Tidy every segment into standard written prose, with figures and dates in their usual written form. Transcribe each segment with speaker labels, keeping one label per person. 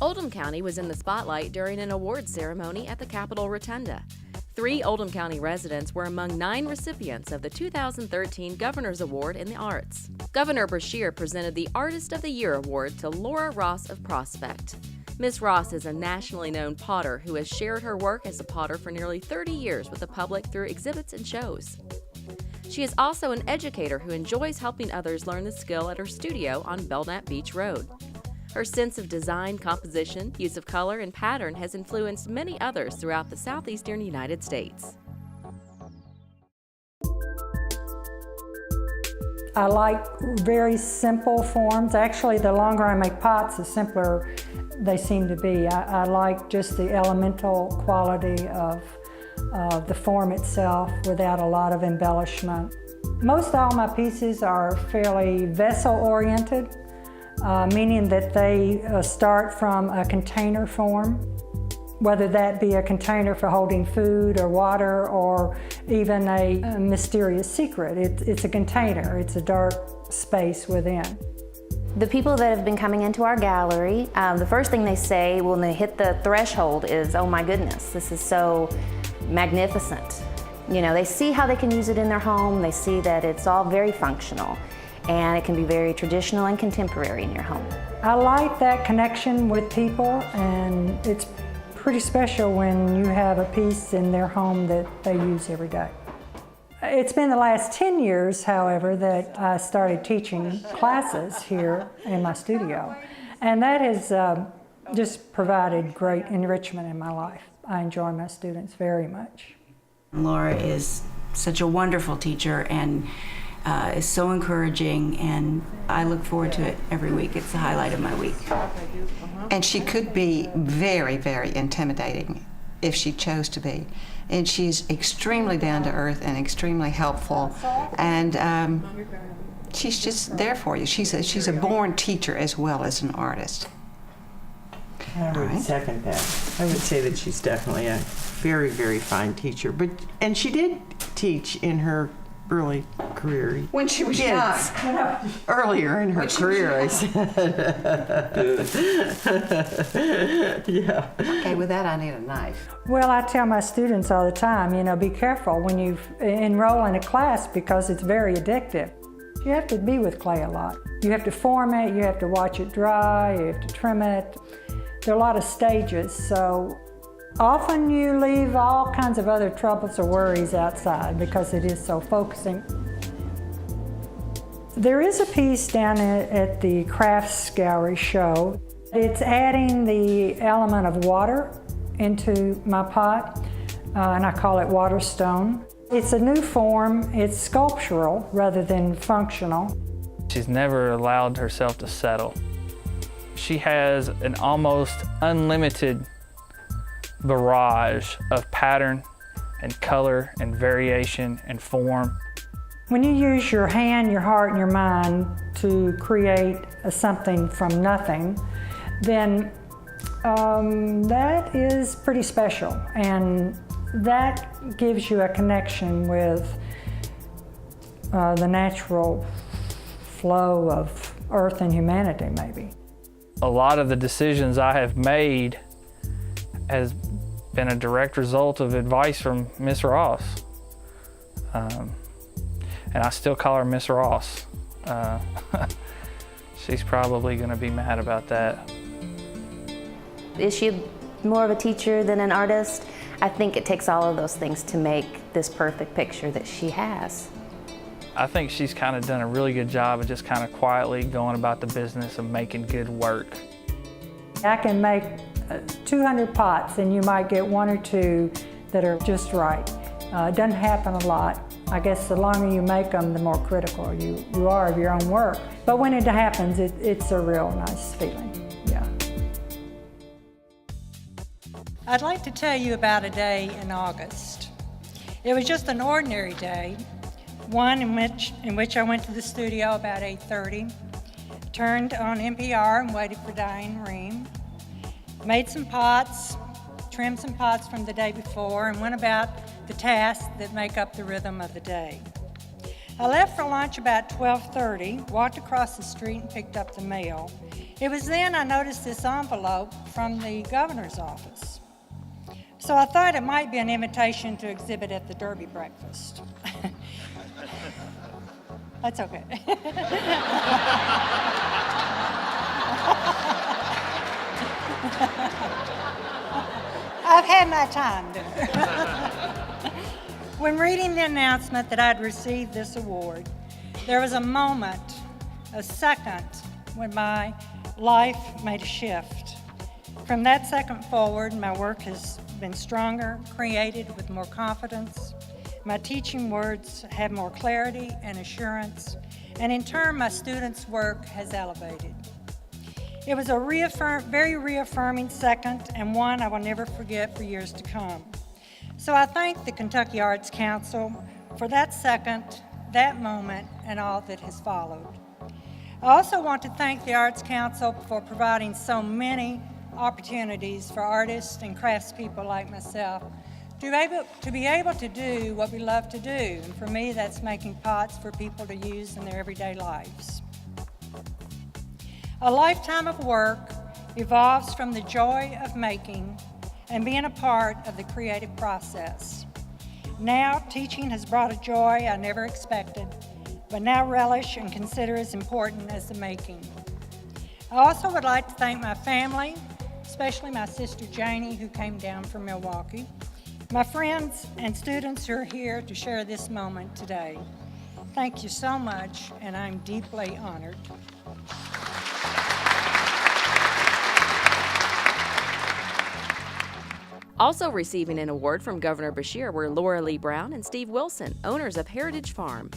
Speaker 1: Oldham County was in the spotlight during an awards ceremony at the Capitol Rotunda. 3 Oldham County residents were among 9 recipients of the 2013 Governor's Award in the Arts. Governor Beshear presented the Artist of the Year Award to Laura Ross of Prospect. Ms. Ross is a nationally known potter who has shared her work as a potter for nearly 30 years with the public through exhibits and shows. She is also an educator who enjoys helping others learn the skill at her studio on Belknap Beach Road. Her sense of design, composition, use of color, and pattern has influenced many others throughout the southeastern United States.
Speaker 2: I like very simple forms. Actually, the longer I make pots, the simpler they seem to be. I like just the elemental quality of the form itself without a lot of embellishment. Most all my pieces are fairly vessel-oriented. Meaning that they start from a container form, whether that be a container for holding food or water or even a mysterious secret. It's a container, it's a dark space within.
Speaker 3: The people that have been coming into our gallery, the first thing they say when they hit the threshold is, "Oh my goodness, this is so magnificent." You know, they see how they can use it in their home, they see that it's all very functional. And it can be very traditional and contemporary in your home.
Speaker 2: I like that connection with people, and it's pretty special when you have a piece in their home that they use every day. It's been the last 10 years, however, that I started teaching classes here in my studio, and that has just provided great enrichment in my life. I enjoy my students very much.
Speaker 4: Laura is such a wonderful teacher and is so encouraging, and I look forward to it every week. It's the highlight of my week.
Speaker 5: And she could be very, very intimidating if she chose to be. And she's extremely down to earth and extremely helpful, and she's just there for you. She's a born teacher as well as an artist.
Speaker 6: I would second that. I would say that she's definitely a very, very fine teacher. And she did teach in her early career.
Speaker 5: When she was young.
Speaker 6: Earlier in her career, I said. Yeah.
Speaker 5: Okay, with that I need a knife.
Speaker 2: Well, I tell my students all the time, you know, be careful when you enroll in a class because it's very addictive. You have to be with clay a lot. You have to form it, you have to watch it dry, you have to trim it. There are a lot of stages, so often you leave all kinds of other troubles or worries outside because it is so focusing. There is a piece down at the Crafts Gallery show. It's adding the element of water into my pot, and I call it water stone. It's a new form. It's sculptural rather than functional.
Speaker 7: She's never allowed herself to settle. She has an almost unlimited barrage of pattern and color and variation and form.
Speaker 2: When you use your hand, your heart, and your mind to create something from nothing, then that is pretty special, and that gives you a connection with the natural flow of earth and humanity, maybe.
Speaker 7: A lot of the decisions I have made has been a direct result of advice from Miss Ross. And I still call her Miss Ross. She's probably gonna be mad about that.
Speaker 3: Is she more of a teacher than an artist? I think it takes all of those things to make this perfect picture that she has.
Speaker 7: I think she's kind of done a really good job of just kind of quietly going about the business of making good work.
Speaker 2: I can make 200 pots and you might get 1 or 2 that are just right. It doesn't happen a lot. I guess the longer you make them, the more critical you are of your own work. But when it happens, it's a real nice feeling, yeah.
Speaker 8: I'd like to tell you about a day in August. It was just an ordinary day, one in which I went to the studio about 8:30, turned on NPR and waited for Diane Rehm, made some pots, trimmed some pots from the day before, and went about the tasks that make up the rhythm of the day. I left for lunch about 12:30, walked across the street and picked up the mail. It was then I noticed this envelope from the governor's office. So I thought it might be an invitation to exhibit at the Derby breakfast. That's okay. I've had my time there. When reading the announcement that I'd received this award, there was a moment, a second, when my life made a shift. From that second forward, my work has been stronger, created with more confidence. My teaching words have more clarity and assurance, and in turn, my students' work has elevated. It was a very reaffirming second, and one I will never forget for years to come. So I thank the Kentucky Arts Council for that second, that moment, and all that has followed. I also want to thank the Arts Council for providing so many opportunities for artists and craftspeople like myself to be able to do what we love to do. And for me, that's making pots for people to use in their everyday lives. A lifetime of work evolves from the joy of making and being a part of the creative process. Now, teaching has brought a joy I never expected, but now relish and consider as important as the making. I also would like to thank my family, especially my sister Janie, who came down from Milwaukee, my friends and students who are here to share this moment today. Thank you so much, and I'm deeply honored.
Speaker 1: Also receiving an award from Governor Beshear were Laura Lee Brown and Steve Wilson, owners of Heritage Farm.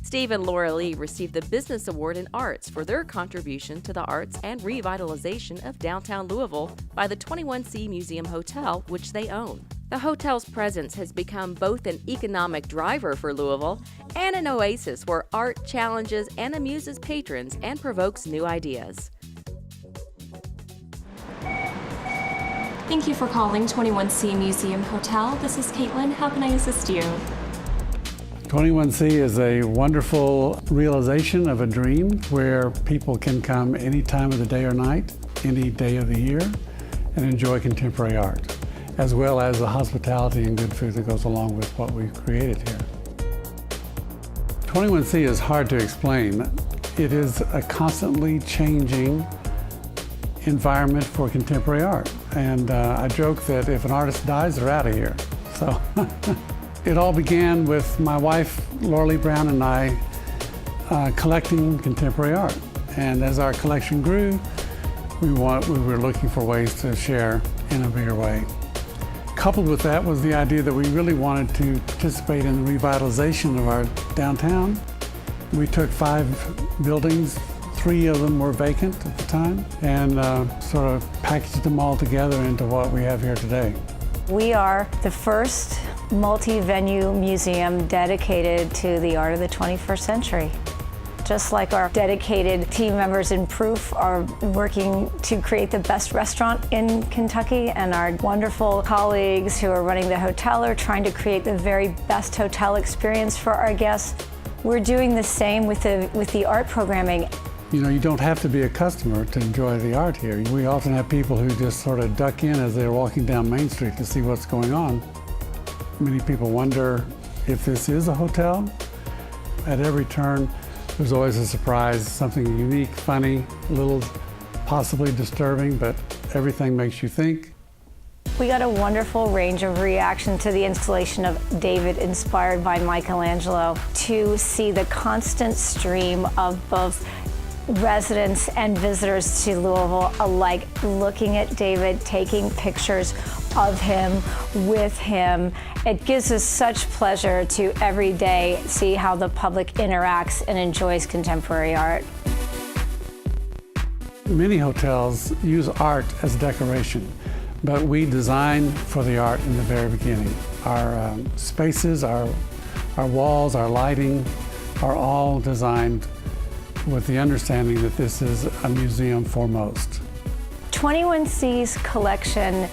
Speaker 1: Steve and Laura Lee received the Business Award in Arts for their contribution to the arts and revitalization of downtown Louisville by the 21C Museum Hotel, which they own. The hotel's presence has become both an economic driver for Louisville and an oasis where art challenges and amuses patrons and provokes new ideas.
Speaker 9: Thank you for calling 21C Museum Hotel. This is Caitlin. How can I assist you?
Speaker 10: 21C is a wonderful realization of a dream where people can come any time of the day or night, any day of the year, and enjoy contemporary art, as well as the hospitality and good food that goes along with what we've created here. 21C is hard to explain. It is a constantly changing environment for contemporary art. And I joke that if an artist dies, they're out of here. So it all began with my wife, Laura Lee Brown, and I collecting contemporary art. And as our collection grew, we were looking for ways to share in a bigger way. Coupled with that was the idea that we really wanted to participate in the revitalization of our downtown. We took 5 buildings, 3 of them were vacant at the time, and sort of packaged them all together into what we have here today.
Speaker 11: We are the first multi-venue museum dedicated to the art of the 21st century. Just like our dedicated team members in Proof are working to create the best restaurant in Kentucky, and our wonderful colleagues who are running the hotel are trying to create the very best hotel experience for our guests, we're doing the same with the art programming.
Speaker 10: You know, you don't have to be a customer to enjoy the art here. We often have people who just sort of duck in as they're walking down Main Street to see what's going on. Many people wonder if this is a hotel. At every turn, there's always a surprise, something unique, funny, a little possibly disturbing, but everything makes you think.
Speaker 11: We got a wonderful range of reaction to the installation of David, inspired by Michelangelo, to see the constant stream of both residents and visitors to Louisville alike looking at David, taking pictures of him, with him. It gives us such pleasure to every day see how the public interacts and enjoys contemporary art.
Speaker 10: Many hotels use art as decoration, but we design for the art in the very beginning. Our spaces, our walls, our lighting are all designed with the understanding that this is a museum foremost.
Speaker 11: 21C's collection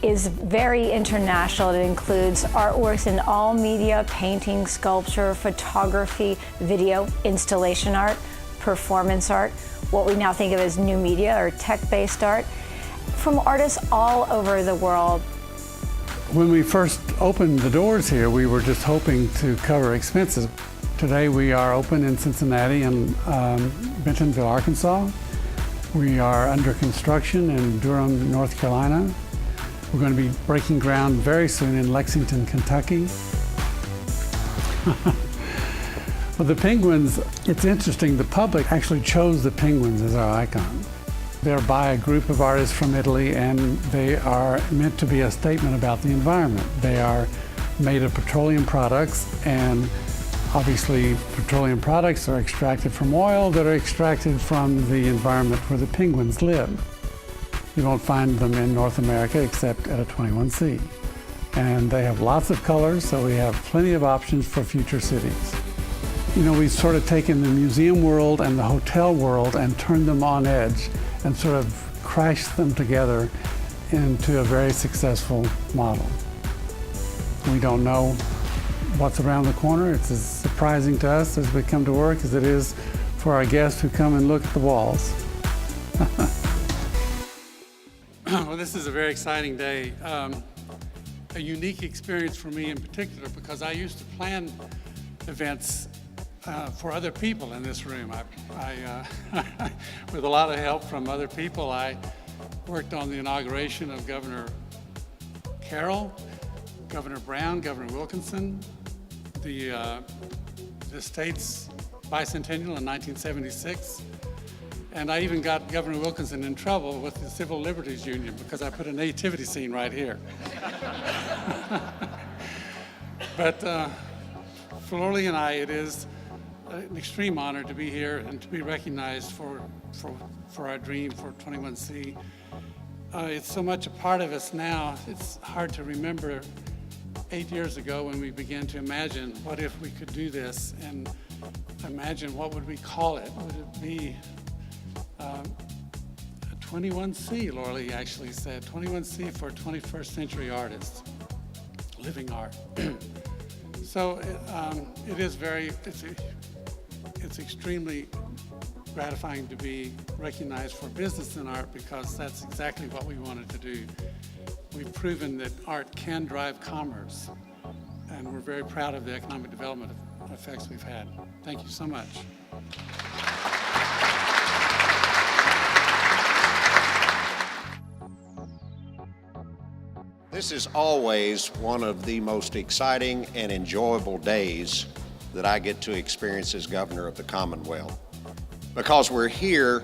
Speaker 11: is very international. It includes artworks in all media, painting, sculpture, photography, video, installation art, performance art, what we now think of as new media or tech-based art, from artists all over the world.
Speaker 10: When we first opened the doors here, we were just hoping to cover expenses. Today we are open in Cincinnati and Bentonville, Arkansas. We are under construction in Durham, North Carolina. We're going to be breaking ground very soon in Lexington, Kentucky. Well, the penguins, it's interesting, the public actually chose the penguins as our icon. They're by a group of artists from Italy, and they are meant to be a statement about the environment. They are made of petroleum products, and obviously petroleum products are extracted from oil that are extracted from the environment where the penguins live. You won't find them in North America except at a 21C. And they have lots of colors, so we have plenty of options for future cities. You know, we've sort of taken the museum world and the hotel world and turned them on edge and sort of crashed them together into a very successful model. We don't know what's around the corner. It's as surprising to us as we come to work as it is for our guests who come and look at the walls.
Speaker 12: Well, this is a very exciting day. A unique experience for me in particular, because I used to plan events for other people in this room. With a lot of help from other people, I worked on the inauguration of Governor Carroll, Governor Brown, Governor Wilkinson, the state's bicentennial in 1976. And I even got Governor Wilkinson in trouble with the Civil Liberties Union because I put a nativity scene right here. But for Lorlee and I, it is an extreme honor to be here and to be recognized for our dream for 21C. It's so much a part of us now, it's hard to remember 8 years ago when we began to imagine what if we could do this, and imagine what would we call it. Would it be a 21C, Lorlee actually said, 21C for 21st century artists, living art. So it is it's extremely gratifying to be recognized for business in art, because that's exactly what we wanted to do. We've proven that art can drive commerce, and we're very proud of the economic development effects we've had. Thank you so much.
Speaker 13: This is always one of the most exciting and enjoyable days that I get to experience as Governor of the Commonwealth, because we're here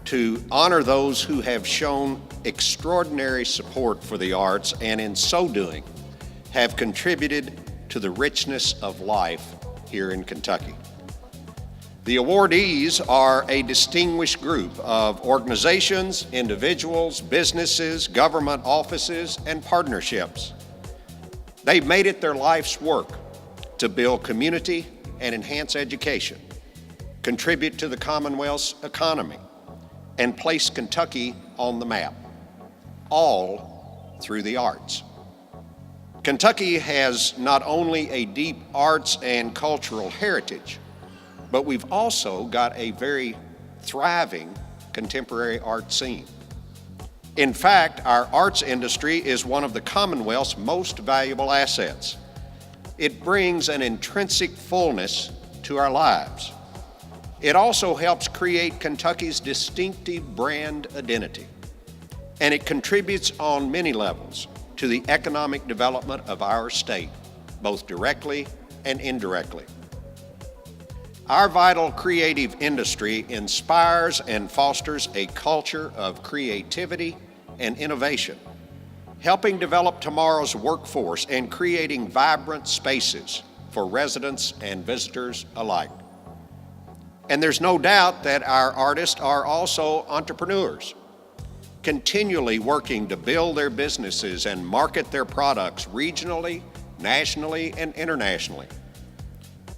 Speaker 13: to honor those who have shown extraordinary support for the arts, and in so doing have contributed to the richness of life here in Kentucky. The awardees are a distinguished group of organizations, individuals, businesses, government offices, and partnerships. They've made it their life's work to build community and enhance education, contribute to the Commonwealth's economy, and place Kentucky on the map, all through the arts. Kentucky has not only a deep arts and cultural heritage, but we've also got a very thriving contemporary art scene. In fact, our arts industry is one of the Commonwealth's most valuable assets. It brings an intrinsic fullness to our lives. It also helps create Kentucky's distinctive brand identity, and it contributes on many levels to the economic development of our state, both directly and indirectly. Our vital creative industry inspires and fosters a culture of creativity and innovation, helping develop tomorrow's workforce and creating vibrant spaces for residents and visitors alike. And there's no doubt that our artists are also entrepreneurs, continually working to build their businesses and market their products regionally, nationally, and internationally.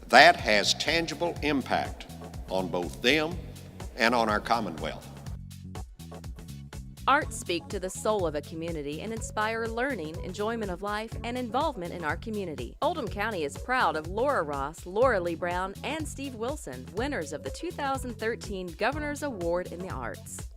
Speaker 13: That has tangible impact on both them and on our Commonwealth.
Speaker 1: Arts speak to the soul of a community and inspire learning, enjoyment of life, and involvement in our community. Oldham County is proud of Laura Ross, Laura Lee Brown, and Steve Wilson, winners of the 2013 Governor's Award in the Arts.